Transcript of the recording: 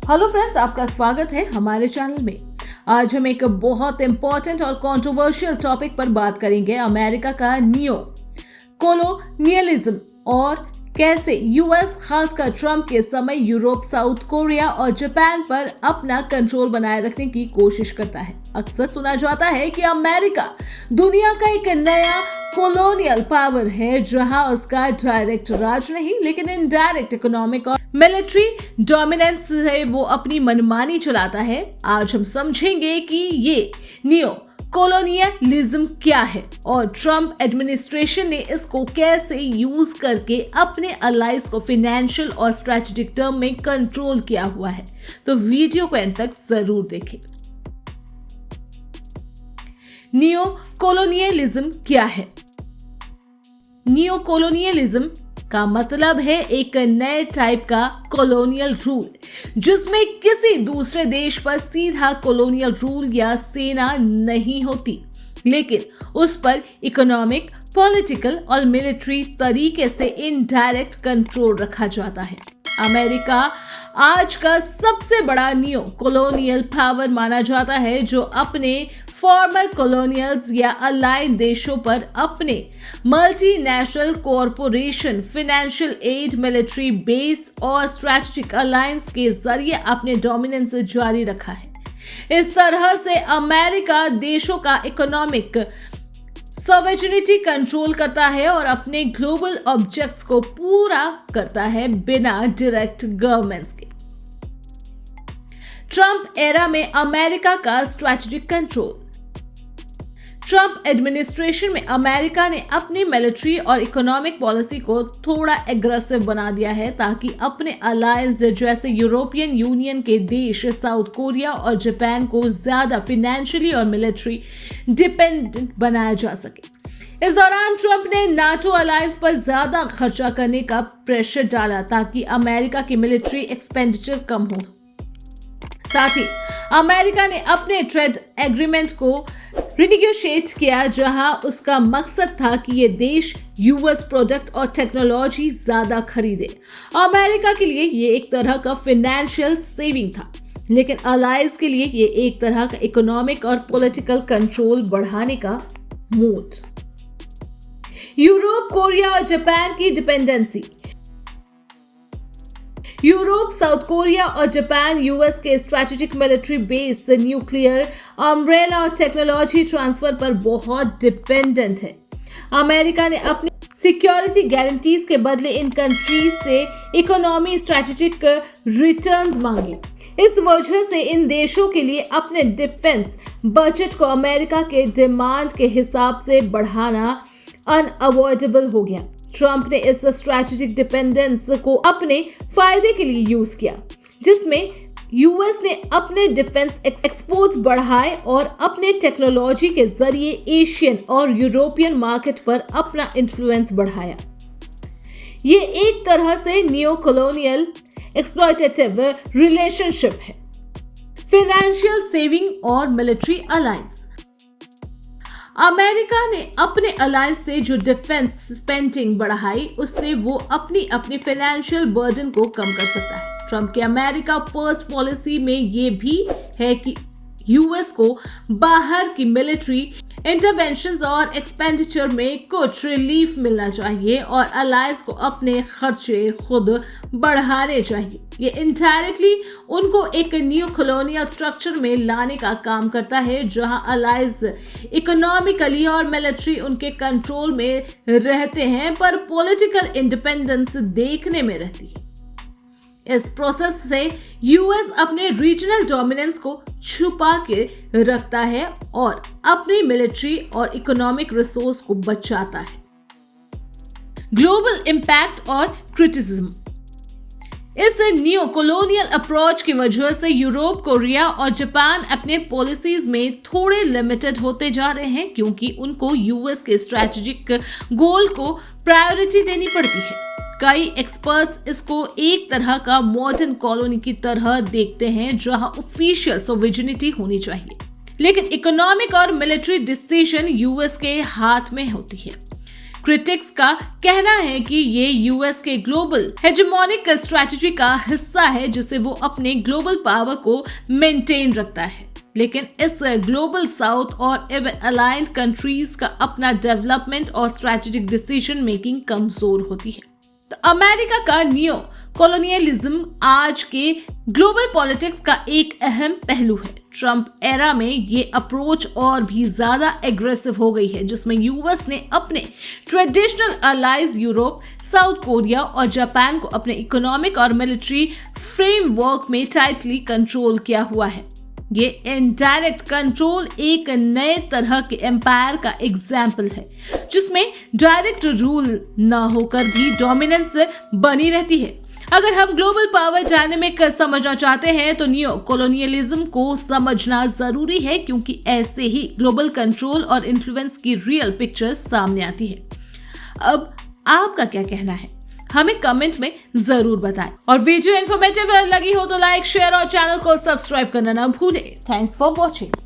Hello friends, आपका स्वागत है हमारे चैनल में। आज हम एक बहुत इंपॉर्टेंट और कंट्रोवर्शियल टॉपिक पर बात करेंगे, अमेरिका का नियो कोलोनियलिज्म और कैसे यूएस खासकर ट्रम्प के समय यूरोप, साउथ कोरिया और जापान पर अपना कंट्रोल बनाए रखने की कोशिश करता है। अक्सर सुना जाता है कि अमेरिका दुनिया का एक नया कॉलोनियल पावर है, जहां उसका डायरेक्ट राज नहीं लेकिन इनडायरेक्ट इकोनॉमिक और मिलिट्री डोमिनेंस से वो अपनी मनमानी चलाता है। आज हम समझेंगे कि ये नियो कॉलोनियलिज्म क्या है और ट्रम्प एडमिनिस्ट्रेशन ने इसको कैसे यूज करके अपने अलाइज को फाइनेंशियल और स्ट्रेटेजिक टर्म में कंट्रोल किया हुआ है। तो वीडियो को एंड तक जरूर देखें। नियो कॉलोनियलिज्म क्या है? नियो कॉलोनियलिज्म का मतलब है एक नए टाइप का कॉलोनियल रूल, जिसमें किसी दूसरे देश पर सीधा कॉलोनियल रूल या सेना नहीं होती, लेकिन उस पर इकोनॉमिक, पॉलिटिकल और मिलिट्री तरीके से इनडायरेक्ट कंट्रोल रखा जाता है। अमेरिका आज का सबसे बड़ा नियो कॉलोनियल पावर माना जाता है, जो अपने फॉर्मर कॉलोनियल्स या अलाइड देशों पर अपने multinational corporation, financial aid, military base और स्ट्रेटेजिक अलायंस के जरिए अपने डोमिनेंस जारी रखा है। इस तरह से अमेरिका देशों का इकोनॉमिक सॉवरेनिटी कंट्रोल करता है और अपने ग्लोबल ऑब्जेक्ट्स को पूरा करता है बिना डायरेक्ट गवर्नमेंट्स के। ट्रम्प एरा में अमेरिका का स्ट्रेटेजिक कंट्रोल। ट्रम्प एडमिनिस्ट्रेशन में अमेरिका ने अपनी मिलिट्री और इकोनॉमिक पॉलिसी को थोड़ा एग्रेसिव बना दिया है, ताकि अपने अलायंस जैसे यूरोपियन यूनियन के देश, साउथ कोरिया और जापान को ज्यादा फाइनेंशियली और मिलिट्री डिपेंडेंट बनाया जा सके। इस दौरान ट्रम्प ने नाटो अलायंस पर ज्यादा खर्चा करने का प्रेशर डाला, ताकि अमेरिका की मिलिट्री एक्सपेंडिचर कम हो। साथ ही अमेरिका ने अपने ट्रेड एग्रीमेंट को रिनेगोशिएट किया, जहां उसका मकसद था कि ये देश यूएस प्रोडक्ट और टेक्नोलॉजी ज्यादा खरीदे। अमेरिका के लिए ये एक तरह का फाइनेंशियल सेविंग था, लेकिन अलाइज के लिए ये एक तरह का इकोनॉमिक और पॉलिटिकल कंट्रोल बढ़ाने का मूड। यूरोप, कोरिया और जापान की डिपेंडेंसी। यूरोप, साउथ कोरिया और जापान यूएस के strategic military base, nuclear umbrella और टेक्नोलॉजी ट्रांसफर पर बहुत डिपेंडेंट है। अमेरिका ने अपनी सिक्योरिटी गारंटीज के बदले इन कंट्रीज से इकोनॉमी स्ट्रेटेजिक रिटर्न्स मांगे। इस वजह से इन देशों के लिए अपने डिफेंस बजट को अमेरिका के डिमांड के हिसाब से बढ़ाना अनअवॉइडेबल हो गया। ट्रम्प ने इस स्ट्रेटेजिक डिपेंडेंस को अपने फायदे के लिए यूज किया, जिसमें यूएस ने अपने डिफेंस एक्सपोर्ट्स बढ़ाए और अपने टेक्नोलॉजी के जरिए एशियन और यूरोपियन मार्केट पर अपना इन्फ्लुएंस बढ़ाया। ये एक तरह से नियो कॉलोनियल एक्सप्लॉयटेटिव रिलेशनशिप है। फाइनेंशियल सेविंग और मिलिट्री अलायंस। अमेरिका ने अपने अलायंस से जो डिफेंस स्पेंडिंग बढ़ाई, उससे वो अपनी फाइनेंशियल बर्डन को कम कर सकता है। ट्रम्प के अमेरिका फर्स्ट पॉलिसी में ये भी है कि यूएस को बाहर की मिलिट्री इंटरवेंशंस और एक्सपेंडिचर में कुछ रिलीफ मिलना चाहिए और अलायंस को अपने खर्चे खुद बढ़ाने चाहिए। ये इनडायरेक्टली उनको एक न्यू कॉलोनियल स्ट्रक्चर में लाने का काम करता है, जहां अलायंस इकोनॉमिकली और मिलिट्री उनके कंट्रोल में रहते हैं, पर पॉलिटिकल इंडिपेंडेंस देखने में रहती है। इस प्रोसेस से यूएस अपने रीजनल डोमिनेंस को छुपा के रखता है और अपनी मिलिट्री और इकोनॉमिक रिसोर्स को बचाता है। ग्लोबल इंपैक्ट और क्रिटिसिज्म। इस न्यू कॉलोनियल अप्रोच की वजह से यूरोप, कोरिया और जापान अपने पॉलिसीज में थोड़े लिमिटेड होते जा रहे हैं, क्योंकि उनको यूएस के स्ट्रेटेजिक गोल को प्रायोरिटी देनी पड़ती है। कई एक्सपर्ट्स इसको एक तरह का मॉडर्न कॉलोनी की तरह देखते हैं, जहां ऑफिशियल सॉवरेनिटी होनी चाहिए, लेकिन इकोनॉमिक और मिलिट्री डिसीजन यूएस के हाथ में होती है। क्रिटिक्स का कहना है कि ये यूएस के ग्लोबल हेजेमोनिक स्ट्रेटजी का हिस्सा है जिसे वो अपने ग्लोबल पावर को मेंटेन रखता है। लेकिन इस ग्लोबल साउथ और अलाइंड कंट्रीज का अपना डेवलपमेंट और स्ट्रेटेजिक डिसीजन मेकिंग कमजोर होती है। तो अमेरिका का नियो कॉलोनियलिज्म आज के ग्लोबल पॉलिटिक्स का एक अहम पहलू है। ट्रंप एरा में ये अप्रोच और भी ज्यादा एग्रेसिव हो गई है, जिसमें यूएस ने अपने traditional allies Europe, South Korea और जापान को अपने इकोनॉमिक और मिलिट्री फ्रेमवर्क में टाइटली कंट्रोल किया हुआ है। ये इनडायरेक्ट कंट्रोल एक नए तरह के एम्पायर का एग्जाम्पल है, जिसमें डायरेक्ट रूल ना होकर भी डोमिनेंस बनी रहती है। अगर हम ग्लोबल पावर डायनेमिक समझना चाहते हैं तो नियो कॉलोनियलिज्म को समझना जरूरी है, क्योंकि ऐसे ही ग्लोबल कंट्रोल और इन्फ्लुएंस की रियल पिक्चर सामने आती है। अब आपका क्या कहना है, हमें कमेंट में जरूर बताएं। और वीडियो इन्फॉर्मेटिव लगी हो तो लाइक, शेयर और चैनल को सब्सक्राइब करना ना भूलें। Thanks for watching.